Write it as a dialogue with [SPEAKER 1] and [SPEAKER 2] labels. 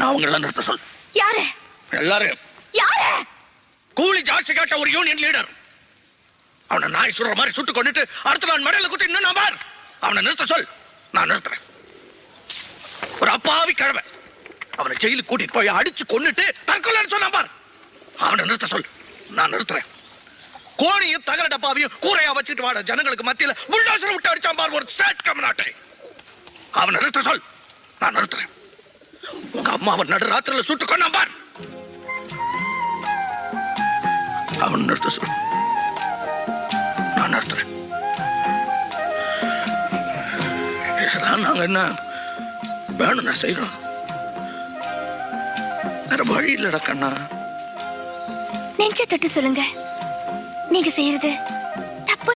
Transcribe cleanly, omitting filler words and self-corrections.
[SPEAKER 1] அவங்கள நிறுத்த சொல்.
[SPEAKER 2] யாரு?
[SPEAKER 1] எல்லாரும்.
[SPEAKER 2] யாரு?
[SPEAKER 1] கூலி ஜாஸ்தி கேட்ட ஒரு யூனியன் லீடர். அவனை நாய் சுடுற மாதிரி சுட்டு கொண்டுட்டு அடுத்த நாள் மடையில குத்தி இன்னும் நம்பார். அவனை நிறுத்த சொல். நான் நிறுத்துறேன். ஒரு அப்பாவி கிழமை அவனை ஜெயிலுக்கு கூட்டிட்டு போய் அடிச்சு கொண்டுட்டு தற்கொலை சொன்ன பார். அவனை நிறுத்த சொல். நான் நிறுத்துறேன். கோணியும் தகர டப்பாவையும் கூரையா வச்சுட்டு வாட ஜனங்களுக்கு மத்தியில புல்டோசர் விட்டு அடிச்சான் பார் ஒரு சேட் கம்நாட்டை. அவனை நிறுத்த சொல். நான் நிறுத்துறேன். உங்க அம்மாவை நடு ராத்திரில சுட்டு கொண்டான் பார். அவன் நிறுத்த சொல். நான் நிறுத்துறேன். இதெல்லாம் நாங்க என்ன வேணும்னா செய்யறோம். வேற வழி இல்லடா கண்ணா.
[SPEAKER 2] நெஞ்ச தொட்டு சொல்லுங்க, நீங்க செய்யறது